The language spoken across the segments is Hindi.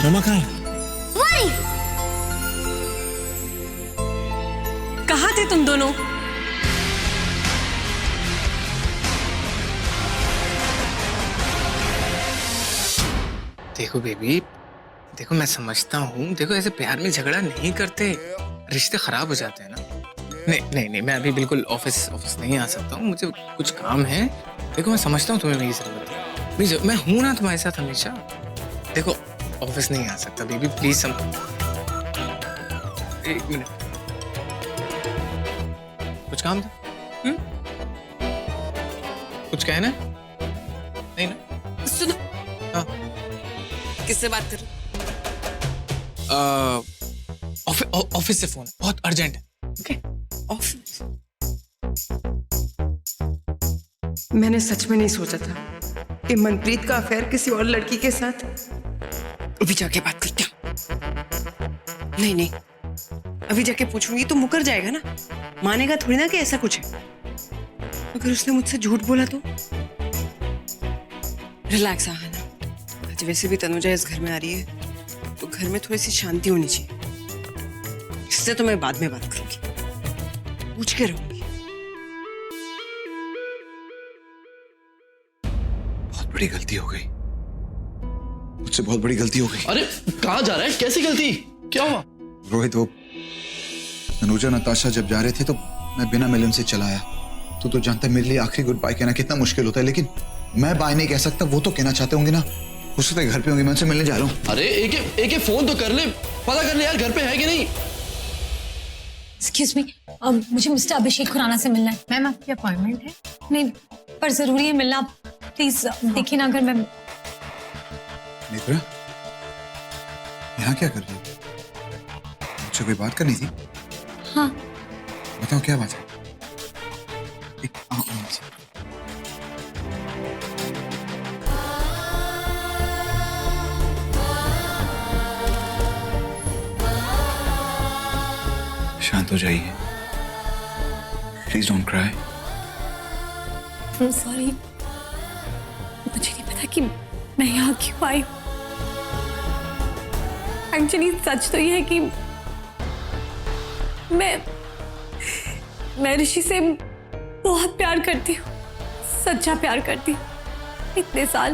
मम्मा कहाँ है? वही। कहाँ थे तुम दोनों? देखो बेबी, देखो मैं समझता हूँ, देखो ऐसे प्यार में झगड़ा नहीं करते, रिश्ते खराब हो जाते हैं ना। नहीं नहीं नहीं, मैं अभी बिल्कुल ऑफिस नहीं आ सकता हूँ, मुझे कुछ काम है। देखो मैं समझता हूँ तुम्हें मेरी जरूरत है, मैं हूँ ना तुम्हारे साथ हमेशा। देखो ऑफिस नहीं आ सकता बेबी, प्लीज एक मिनट, कुछ काम था? कुछ कहना है? नहीं ना? सुनो, हाँ। किससे बात कर रहे? ऑफिस से फोन, बहुत अर्जेंट है। ओके? ऑफिस? मैंने सच में नहीं सोचा था कि मनप्रीत का अफेयर किसी और लड़की के साथ। अभी जाके बात करते हैं। नहीं नहीं, अभी जाके पूछूंगी तो मुकर जाएगा ना, मानेगा थोड़ी ना कि ऐसा कुछ है। अगर उसने मुझसे झूठ बोला तो? रिलैक्स आहाना, आज वैसे भी तनुजा इस घर में आ रही है तो घर में थोड़ी सी शांति होनी चाहिए। इससे तो मैं बाद में बात करूंगी, पूछ के रहूंगी। बहुत बड़ी गलती हो गई मुझसे, बहुत बड़ी गलती हो गई। अरे कहाँ जा रहा है? कैसी गलती? क्या हुआ? रोहित, वो तनुजा नताशा जब जा रहे थे तो मैं बिना मिले उनसे चला आया। तो जानता है मेरे लिए आखिरी गुड बाय कहना कितना मुश्किल होता है, लेकिन मैं बाय नहीं कह सकता, वो तो कहना चाहते होंगे ना। हो सकता है घर पे होंगे, मैं उनसे मिलने जा रहा हूँ। अरे एक फोन तो कर ले, पता कर ले यार घर पे है कि नहीं। एक्सक्यूज मी, मुझे मिस्टर अभिषेक खुराना से मिलना है। मैम आपकी अपॉइंटमेंट है? नहीं, पर जरूरी है मिलना, प्लीज देखिए ना। अगर मैं नेत्रा, यहाँ क्या कर रही हो? मुझसे कोई बात करनी थी? हाँ। बताओ क्या बात है? शांत हो जाइए, प्लीज डोंट क्राई। सॉरी, मुझे नहीं पता कि मैं यहाँ क्यों आई हूँ। एक्चुअली सच तो ये है कि मैं ऋषि से बहुत प्यार करती हूँ, सच्चा प्यार करती हूँ। इतने साल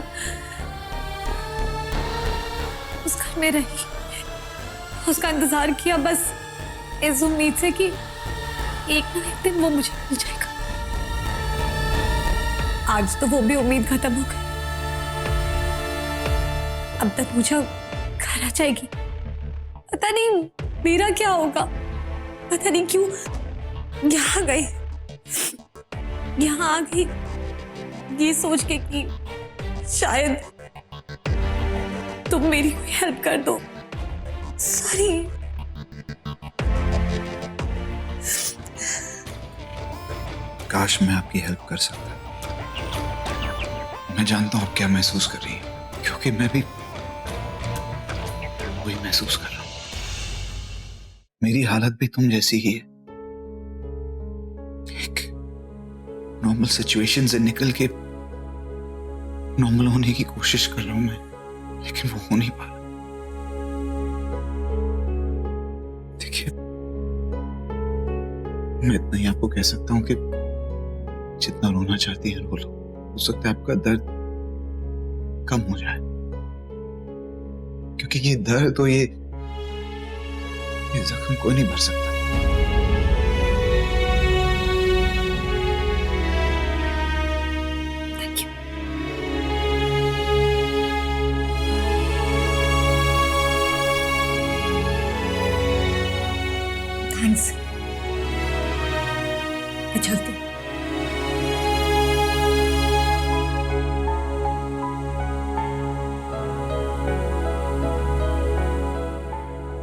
उस घर में रही, उसका इंतजार किया, बस इस उम्मीद से कि एक ना एक दिन वो मुझे मिल जाएगा। आज तो वो भी उम्मीद खत्म हो गई। अब तक मुझे घर आ जाएगी, पता नहीं मेरा क्या होगा। पता नहीं क्यों यहाँ गई, यहाँ आ गई ये सोच के कि शायद तुम मेरी कोई हेल्प कर दो। सॉरी। काश मैं आपकी हेल्प कर सकता। मैं जानता हूं आप क्या महसूस कर रही हैं, क्योंकि मैं भी वही महसूस कर रहा हूं। मेरी हालत भी तुम जैसी ही है। एक नॉर्मल सिचुएशन से निकल के नॉर्मल होने की कोशिश कर रहा हूं मैं, लेकिन वो हो नहीं पा रहा। देखिए, मैं इतना ही आपको कह सकता हूं कि जितना रोना चाहती है रो लो। हो सकता है आपका दर्द कम हो जाए, क्योंकि ये दर्द तो ये जख्म कोई नहीं भर सकता। Thank you. थैंक्स। मैं चलती हूँ।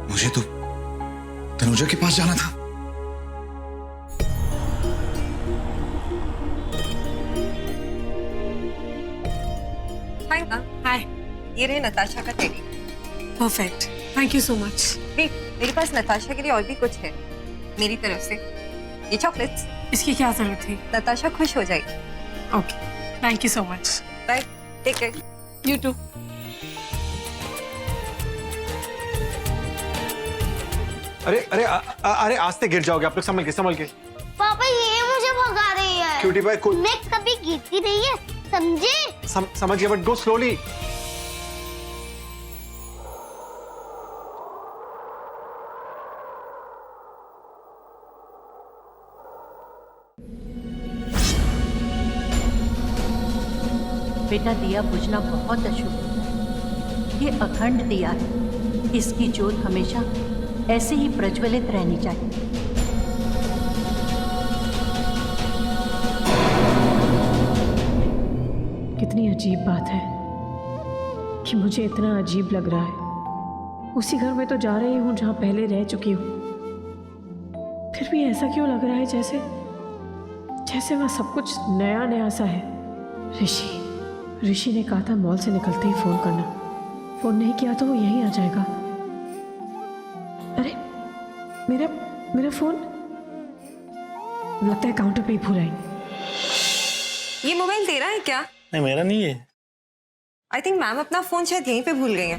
मुझे तो तनुजा के पास जाना था। हाय, ये रहे नताशा का teddy. Perfect, thank you so much. Wait, मेरे पास नताशा के लिए और भी कुछ है मेरी तरफ से। ये चॉकलेट्स। इसकी क्या जरूरत थी? नताशा खुश हो जाएगी। Okay, thank you so much. Bye, take care. You too. अरे आस्ते गिर जाओगे आप लोग, संभल के। पापा ये मुझे भगा रही है। क्यूटी भाई मैं कभी गिरती नहीं है, समझे? समझ गया, बट गो स्लोली। बेटा दिया बुझना बहुत अशुभ है। ये अखंड दिया है, इसकी ज्योत हमेशा ऐसे ही प्रज्वलित रहनी चाहिए। कितनी अजीब बात है कि मुझे इतना अजीब लग रहा है। उसी घर में तो जा रही हूँ जहाँ पहले रह चुकी हूँ, फिर भी ऐसा क्यों लग रहा है जैसे जैसे वहाँ सब कुछ नया नया सा है। ऋषि ने कहा था मॉल से निकलते ही फोन करना। फोन नहीं किया तो वो यहीं आ जाएगा। अरे मेरा फोन लगता है काउंटर पे ही भूल आई। ये मोबाइल तेरा है क्या? नहीं मेरा नहीं है। आई थिंक मैम अपना फोन शायद यहीं पे भूल गई है।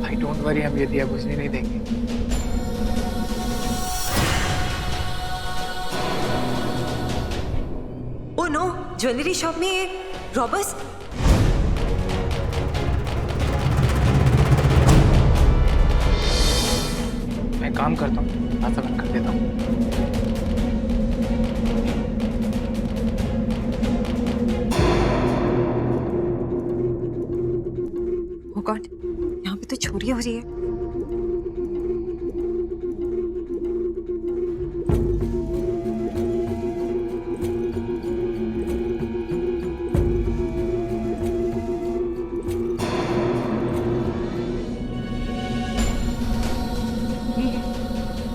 भाई डोंट वरी, हम ये दिया बुझने नहीं देंगे। ओ नो, ज्वेलरी शॉप में ये रॉबर्स। मैं काम करता हूँ, रास्ता बंद कर देता हूँ। ओह गॉड, यहाँ पे तो चोरी हो रही है।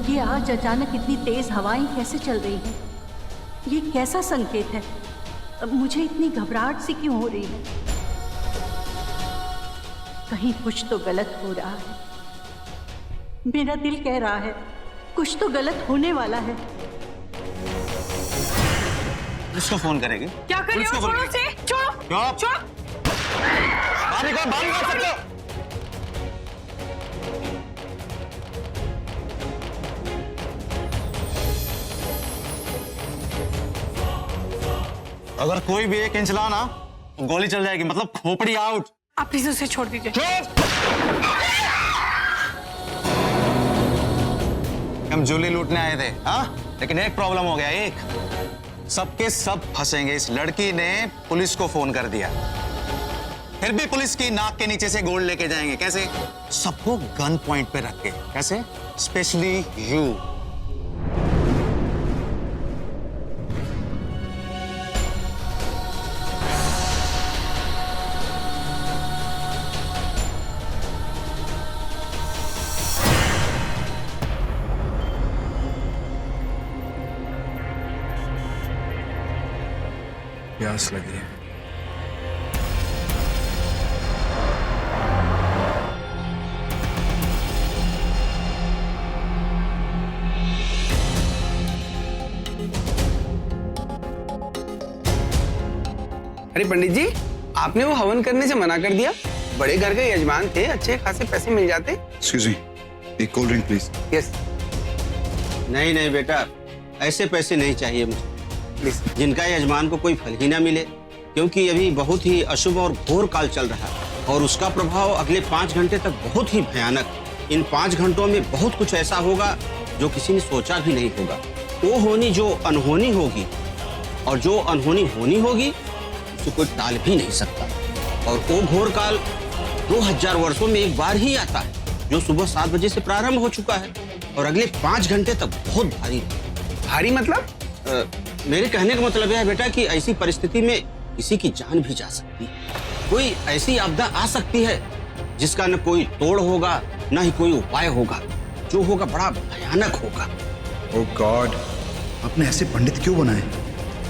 ये आज अचानक इतनी तेज हवाएं कैसे चल रही हैं? ये कैसा संकेत है? अब मुझे इतनी घबराहट सी क्यों हो रही है? कहीं कुछ तो गलत हो रहा है। मेरा दिल कह रहा है कुछ तो गलत होने वाला है। किसको फोन करेगी? क्या कर रहे हो? छोड़ो उसे, छोड़ो, छोड़ो। बाहर निकल सकते हो। अगर कोई भी 1 इंच ला ना तो गोली चल जाएगी, मतलब खोपड़ी आउट। आप प्लीज उसे छोड़ दीजिए। हम ज्वेलरी लूटने आए थे, हाँ? लेकिन एक प्रॉब्लम हो गया, एक सबके सब फंसेंगे। इस लड़की ने पुलिस को फोन कर दिया, फिर भी पुलिस की नाक के नीचे से गोल्ड लेके जाएंगे। कैसे? सबको गन पॉइंट पे रख के। कैसे? Specially you. प्यास लगी है। अरे पंडित जी, आपने वो हवन करने से मना कर दिया। बड़े घर के यजमान थे, अच्छे खासे पैसे मिल जाते। एक्सक्यूज मी, एक कोल्ड ड्रिंक प्लीज। यस। नहीं नहीं बेटा, ऐसे पैसे नहीं चाहिए मुझे प्लीज। जिनका यजमान को कोई फल ही ना मिले, क्योंकि अभी बहुत ही अशुभ और घोर काल चल रहा है और उसका प्रभाव अगले 5 घंटे तक बहुत ही भयानक। इन 5 घंटों में बहुत कुछ ऐसा होगा जो किसी ने सोचा भी नहीं होगा। वो होनी जो अनहोनी होगी, और जो अनहोनी होनी होगी उसे कोई टाल भी नहीं सकता। और वो घोर काल 2000 वर्षों में एक बार ही आता है, जो सुबह 7 बजे से प्रारंभ हो चुका है और अगले 5 घंटे तक बहुत भारी है। भारी मतलब? मेरे कहने का मतलब यह है बेटा कि ऐसी परिस्थिति में किसी की जान भी जा सकती है। कोई ऐसी आपदा आ सकती है जिसका न कोई तोड़ होगा, न ही कोई उपाय होगा। जो होगा बड़ा भयानक होगा। ओह गॉड, आपने ऐसे पंडित क्यों बनाए?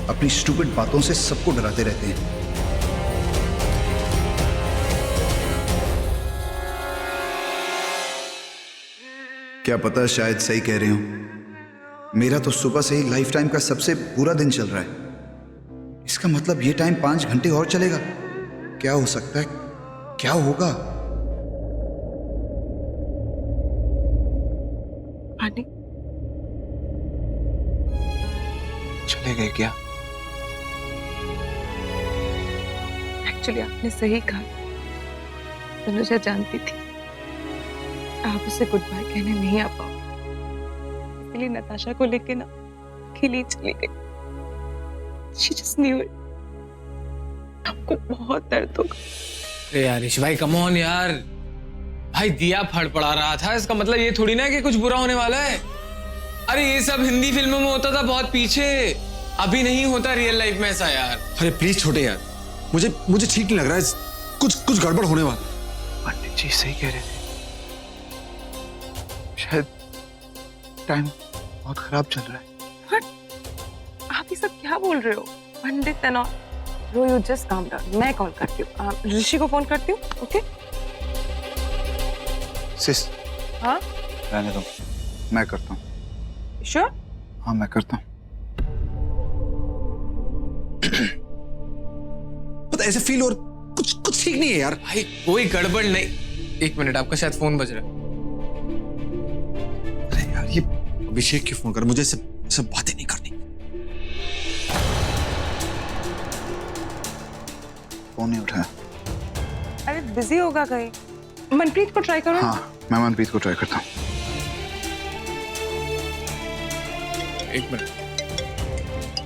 अपनी स्टूपिड बातों से सबको डराते रहते हैं। क्या पता, शायद सही कह रहे हो। मेरा तो सुबह से ही लाइफ टाइम का सबसे बुरा दिन चल रहा है। इसका मतलब ये टाइम 5 घंटे और चलेगा। क्या हो सकता है, क्या होगा? पानी चले गए क्या? एक्चुअली आपने सही कहा, तनुजा जानती थी आप उसे गुड बाय कहने नहीं आ पाओ, इसलिए नताशा को लेके ना अकेली चली गई। She just knew it. आपको बहुत दर्द होगा। अरे यार ऋषि भाई कम ऑन यार, भाई दिया फड़फड़ा रहा था, इसका मतलब ये थोड़ी ना कि कुछ बुरा होने वाला है। अरे ये सब हिंदी फिल्मों में होता था बहुत पीछे, अभी नहीं होता रियल लाइफ में ऐसा यार। अरे प्लीज छोटे यार, मुझे ठीक नहीं लग रहा है, कुछ गड़बड़ होने वाला। पंडित जी सही कह रहे थे, शायद टाइम बहुत खराब चल रहा है। आप ये सब क्या बोल रहे हो? पंडित है ना, यू जस्ट काम डाउन, मैं कॉल करती हूँ, ऋषि को फोन करती हूँ। ओके सिस, हाँ रहने दो, मैं करता हूँ। श्योर? हाँ मैं करता हूँ। पता ऐसे फील और कुछ ठीक नहीं है यार। भाई कोई गड़बड़ नहीं। एक मिनट, आपका शायद फोन बज रहा है। अरे यार ये अभिषेक क्यों फोन कर, मुझे सब बातें नहीं करनी। फोन नहीं उठाया। अरे बिजी होगा कहीं। मनप्रीत को ट्राई करो। हाँ मैं मनप्रीत को ट्राई करता हूँ। एक मिनट,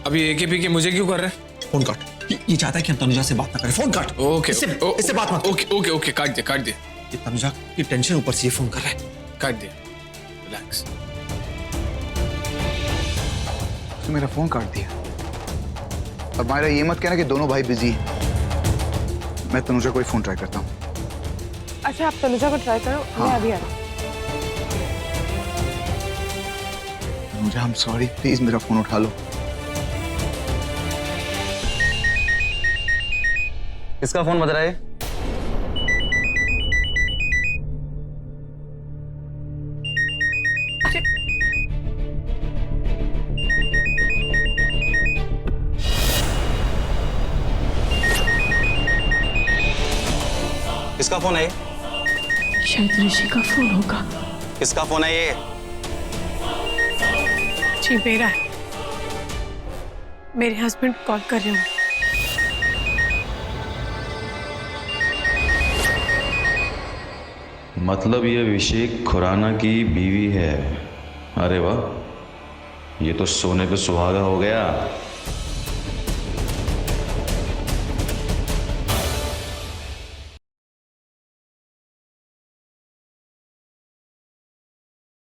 अभी एकेपी के मुझे क्यों कर रहे हैं? फोन काट, ये चाहता है कि हम तनुजा से बात ना करें। फोन काट। ओके इससे बात मत। ओके काट दिया। ये तनुजा की टेंशन ऊपर से ये फोन कर रहा है। काट दिया, रिलैक्स। तो मेरा फोन काट दिया। अब मायरा ये मत कहना कि दोनों भाई बिजी हैं। मैं तनुजा को ही फोन ट्राई करता हूँ। अच्छा आप तनुजा को ट्राई करो। हाँ। मैं अभी आ रहा हूँ। तनुजा I'm sorry, प्लीज मेरा फोन उठा लो। किसका फोन बज रहा है? किसका फोन है? शायद ऋषि का फोन होगा। किसका फोन है ये? जी मेरा है, मेरे हस्बैंड कॉल कर रहे हैं। मतलब ये अभिषेक खुराना की बीवी है। अरे वाह, ये तो सोने पे सुहागा हो गया।